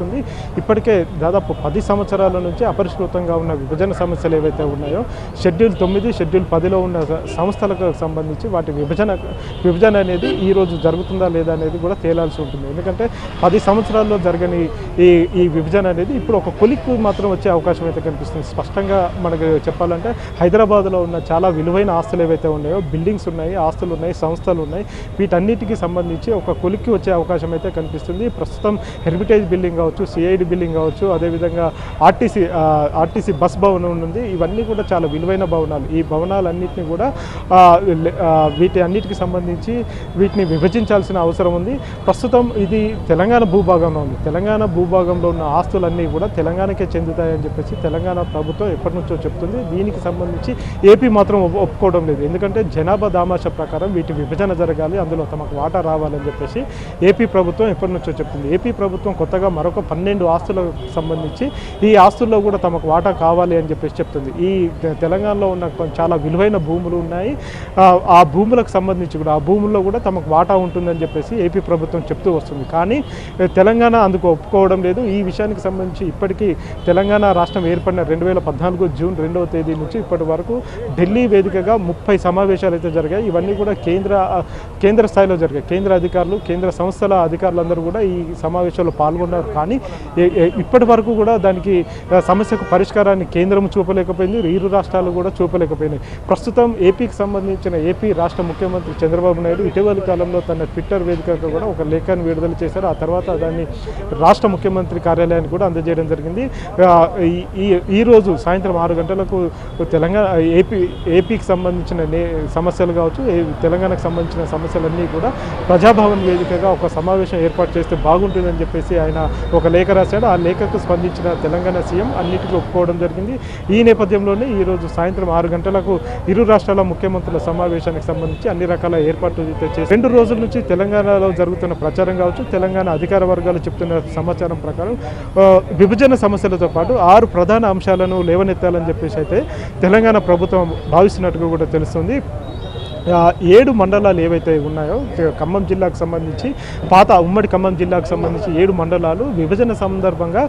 కనిపిస్తుంది. ఇప్పటికే దాదాపు 10 సంవత్సరాల నుంచి అపరిష్కృతంగా ఉన్న విభజన సమస్యలు ఏవైతే ఉన్నాయో షెడ్యూల్ 9, షెడ్యూల్ 10లో ఉన్న సంస్థలకు సంబంధించి వాటి విభజన అనేది ఈరోజు జరుగుతుందా లేదా అనేది కూడా తేలాల్సి ఉంటుంది. ఎందుకంటే 10 సంవత్సరాల్లో జరగని ఈ విభజన అనేది ఇప్పుడు ఒక కొలిక్కు మాత్రం వచ్చే అవకాశం అయితే కనిపిస్తుంది. స్పష్టంగా మనకు చెప్పాలంటే హైదరాబాద్లో ఉన్న చాలా విలువైన ఆస్తులు ఏవైతే ఉన్నాయో, బిల్డింగ్స్ ఉన్నాయి, ఆస్తులు ఉన్నాయి, సంస్థలు ఉన్నాయి, వీటన్నిటికీ సంబంధించి ఒక కొలిక్కి వచ్చే అవకాశం అయితే కనిపిస్తుంది. ప్రస్తుతం హెరిటేజ్ బిల్డింగ్ కావచ్చు, సిఐడి బిల్డింగ్ కావచ్చు, అదేవిధంగా ఆర్టీసీ బస్ భవనం ఉంది. ఇవన్నీ కూడా చాలా విలువైన భవనాలు. ఈ భవనాలన్నింటినీ కూడా వీటి అన్నిటికీ సంబంధించి వీటిని విభజించాల్సిన అవసరం ఉంది. ప్రస్తుతం ఇది తెలంగాణ భూభాగంలో ఉంది. తెలంగాణ భూభాగంలో ఉన్న ఆస్తులన్నీ కూడా తెలంగాణకే చెందుతాయని చెప్పేసి తెలంగాణ ప్రభుత్వం ఎప్పటి నుంచో చెప్తుంది. దీనికి సంబంధించి ఏపీ మాత్రం ఒప్పుకోవడం లేదు. ఎందుకంటే జనాభా దామాష ప్రకారం వీటి విభజన జరగాలి, అందులో తమకు వాటా రావాలని చెప్పేసి ఏపీ ప్రభుత్వం ఎప్పటి నుంచో చెప్తుంది. ఏపీ ప్రభుత్వం కొత్తగా మరొక 12 ఆస్తులకు సంబంధించి ఈ ఆస్తుల్లో కూడా తమకు వాటా కావాలి అని చెప్పేసి చెప్తుంది. ఈ తెలంగాణలో ఉన్న చాలా విలువైన భూములు ఉన్నాయి. ఆ భూములకు సంబంధించి కూడా ఆ భూముల్లో కూడా తమకు వాటా ఉంటుందని చెప్పేసి ఏపీ ప్రభుత్వం చెప్తూ వస్తుంది. కానీ తెలంగాణ అందుకు ఒప్పుకోవడం లేదు. ఈ విషయానికి సంబంధించి ఇప్పటికీ తెలంగాణ రాష్ట్రం ఏర్పడిన 2014 జూన్ 2వ తేదీ నుంచి ఇప్పటి వరకు ఢిల్లీ వేదికగా 30 సమావేశాలు అయితే జరిగాయి. ఇవన్నీ కూడా కేంద్ర స్థాయిలో జరిగాయి. కేంద్ర అధికారులు, కేంద్ర సంస్థల అధికారులందరూ కూడా ఈ సమావేశాల్లో పాల్గొన్నారు. కానీ ఇప్పటి వరకు కూడా దానికి సమస్యకు పరిష్కారాన్ని కేంద్రం చూపలేకపోయింది, ఇరు రాష్ట్రాలు కూడా చూపలేకపోయినాయి. ప్రస్తుతం ఏపీకి సంబంధించిన ఏపీ రాష్ట్ర ముఖ్యమంత్రి చంద్రబాబు నాయుడు ఇటీవలి కాలంలో తన ట్విట్టర్ వేదికగా కూడా ఒక లేఖను విడుదల చేశారు. ఆ తర్వాత దాన్ని రాష్ట్ర ముఖ్యమంత్రి కార్యాలయానికి కూడా అందజేయడం జరిగింది. ఈరోజు సాయంత్రం 6 గంటలకు తెలంగాణ ఏపీకి సంబంధించిన సమస్యలు కావచ్చు, తెలంగాణకు సంబంధించిన సమస్యలన్నీ కూడా ప్రజాభవన్ వేదికగా ఒక సమావేశం ఏర్పాటు చేస్తే బాగుంటుందని చెప్పేసి ఆయన ఒక లేఖ రాశాడు. ఆ లేఖకు స్పందించిన తెలంగాణ సీఎం అన్నిటికీ ఒప్పుకోవడం జరిగింది. ఈ నేపథ్యంలోనే ఈరోజు సాయంత్రం 6 గంటలకు ఇరు రాష్ట్రాల ముఖ్యమంత్రుల సమావేశానికి సంబంధించి అన్ని రకాల ఏర్పాట్లు చేసి 2 రోజుల నుంచి తెలంగాణలో జరుగుతున్న ప్రచారం కావచ్చు, తెలంగాణ అధికార వర్గాలు చెప్తున్న సమాచారం ప్రకారం విభజన సమస్యలతో పాటు 6 ప్రధాన అంశాలను లేవనెత్తాలని చెప్పేసి అయితే తెలంగాణ ప్రభుత్వం భావిస్తున్నట్టుగా కూడా తెలుస్తుంది. 7 మండలాలు ఏవైతే ఉన్నాయో ఖమ్మం జిల్లాకు సంబంధించి, ఉమ్మడి ఖమ్మం జిల్లాకు సంబంధించి 7 మండలాలు విభజన సందర్భంగా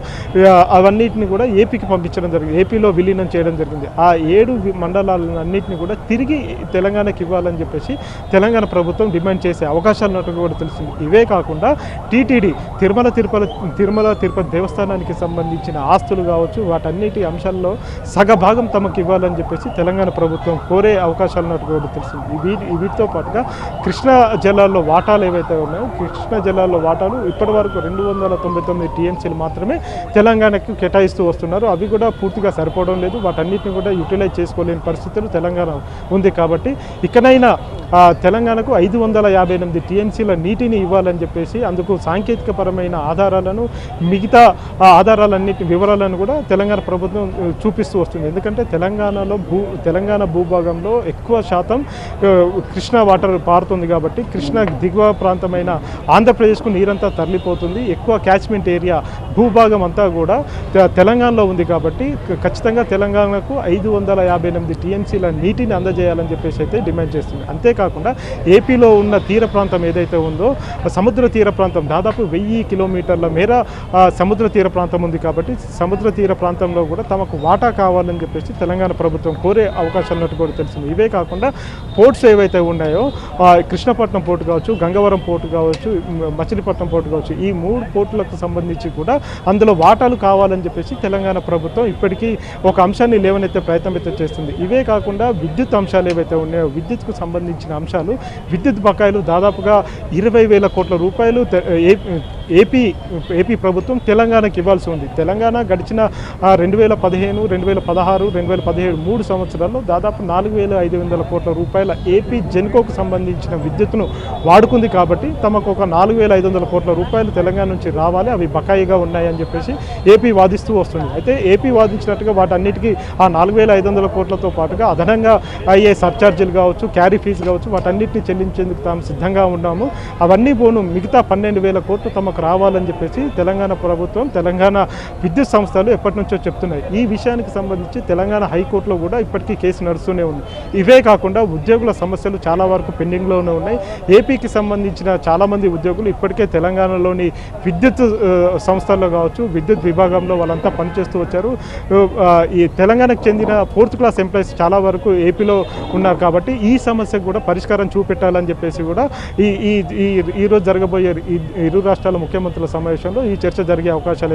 అవన్నిటిని కూడా ఏపీకి పంపించడం జరిగింది, ఏపీలో విలీనం చేయడం జరిగింది. ఆ 7 మండలాలన్నింటినీ కూడా తిరిగి తెలంగాణకి ఇవ్వాలని చెప్పేసి తెలంగాణ ప్రభుత్వం డిమాండ్ చేసే అవకాశాలు ఉన్నట్టుగా కూడా తెలిసింది. ఇవే కాకుండా టీటీడీ తిరుమల తిరుపతి దేవస్థానానికి సంబంధించిన ఆస్తులు కావచ్చు, వాటన్నిటి అంశాల్లో సగభాగం తమకు ఇవ్వాలని చెప్పేసి తెలంగాణ ప్రభుత్వం కోరే అవకాశాలు ఉన్నట్టుగా కూడా తెలిసింది. వీటితో పాటుగా కృష్ణా జిల్లాల్లో వాటాలు ఏవైతే ఉన్నాయో, కృష్ణా జిల్లాలో వాటాలు ఇప్పటి వరకు 299 టీఎంసీలు మాత్రమే తెలంగాణకు కేటాయిస్తూ వస్తున్నారు. అవి కూడా పూర్తిగా సరిపోవడం లేదు. వాటన్నిటిని కూడా యూటిలైజ్ చేసుకోలేని పరిస్థితులు తెలంగాణ ఉంది. కాబట్టి ఇకనైనా తెలంగాణకు 558 టీఎంసీల నీటిని ఇవ్వాలని చెప్పేసి అందుకు సాంకేతికపరమైన ఆధారాలను, మిగతా ఆధారాలన్నిటి వివరాలను కూడా తెలంగాణ ప్రభుత్వం చూపిస్తూ వస్తుంది. ఎందుకంటే తెలంగాణ భూభాగంలో ఎక్కువ శాతం కృష్ణా వాటర్ పారుతుంది. కాబట్టి కృష్ణా దిగువ ప్రాంతమైన ఆంధ్రప్రదేశ్కు నీరంతా తరలిపోతుంది. ఎక్కువ క్యాచ్మెంట్ ఏరియా భూభాగం అంతా కూడా తెలంగాణలో ఉంది. కాబట్టి ఖచ్చితంగా తెలంగాణకు 558 టీఎంసీల నీటిని అందజేయాలని చెప్పేసి అయితే డిమాండ్ చేస్తుంది. అంతేకాకుండా ఏపీలో ఉన్న తీర ప్రాంతం ఏదైతే ఉందో, సముద్ర తీర ప్రాంతం దాదాపు 1000 కిలోమీటర్ల మేర సముద్ర తీర ప్రాంతం ఉంది. కాబట్టి సముద్ర తీర ప్రాంతంలో కూడా తమకు వాటా కావాలని చెప్పేసి తెలంగాణ ప్రభుత్వం కోరే అవకాశాలు ఉన్నట్టు కూడా తెలిసింది. ఇవే కాకుండా పోర్ట్స్ ఏవైతే ఉన్నాయో, కృష్ణపట్నం పోర్టు కావచ్చు, గంగవరం పోర్టు కావచ్చు, మచిలీపట్నం పోర్టు కావచ్చు, ఈ 3 పోర్టులకు సంబంధించి కూడా అందులో వాటాలు కావాలని చెప్పేసి తెలంగాణ ప్రభుత్వం ఇప్పటికీ ఒక అంశాన్ని లేవనెత్తే ప్రయత్నం అయితే చేస్తుంది. ఇవే కాకుండా విద్యుత్ అంశాలు ఏవైతే ఉన్నాయో, విద్యుత్కు సంబంధించిన అంశాలు, విద్యుత్ బకాయిలు దాదాపుగా 20,000 కోట్ల రూపాయలు ఏపీ ప్రభుత్వం తెలంగాణకి ఇవ్వాల్సి ఉంది. తెలంగాణ గడిచిన 2015, 2016, 2017 3 సంవత్సరాల్లో దాదాపు 4,500 కోట్ల రూపాయల ఏపీ జెన్కోకు సంబంధించిన విద్యుత్తును వాడుకుంది. కాబట్టి తమకు ఒక 4,500 కోట్ల రూపాయలు తెలంగాణ నుంచి రావాలి, అవి బకాయిగా ఉన్నాయని చెప్పేసి ఏపీ వాదిస్తూ వస్తుంది. అయితే ఏపీ వాదించినట్టుగా వాటన్నిటికీ ఆ 4,500 కోట్లతో పాటుగా అదనంగా అయ్యే సర్ఛార్జీలు కావచ్చు, క్యారీ ఫీజు కావచ్చు, వాటన్నిటిని చెల్లించేందుకు తాము సిద్ధంగా ఉన్నాము. అవన్నీ పోను మిగతా 12,000 కోట్లు తమకు రావాలని చెప్పేసి తెలంగాణ ప్రభుత్వం, తెలంగాణ విద్యుత్ సంస్థలు ఎప్పటి నుంచో చెప్తున్నాయి. ఈ విషయానికి సంబంధించి తెలంగాణ హైకోర్టులో కూడా ఇప్పటికీ కేసు నడుస్తూనే ఉంది. ఇవే కాకుండా ఉద్యోగుల సమస్యలు చాలా వరకు పెండింగ్లోనే ఉన్నాయి. ఏపీకి సంబంధించిన చాలామంది ఉద్యోగులు ఇప్పటికే తెలంగాణలోని విద్యుత్ సంస్థల విభాగంలో కావచ్చు, విద్యుత్ విభాగంలో వాళ్ళంతా పనిచేస్తూ వచ్చారు. ఈ తెలంగాణకు చెందిన 4th క్లాస్ ఎంప్లాయీస్ చాలా వరకు ఏపీలో ఉన్నారు కాబట్టి ఈ సమస్యకు కూడా పరిష్కారం చూపెట్టాలని చెప్పేసి కూడా ఈ రోజు జరగబోయే ఈ ఇరు రాష్ట్రాల ముఖ్యమంత్రుల సమావేశంలో ఈ చర్చ జరిగే అవకాశాలు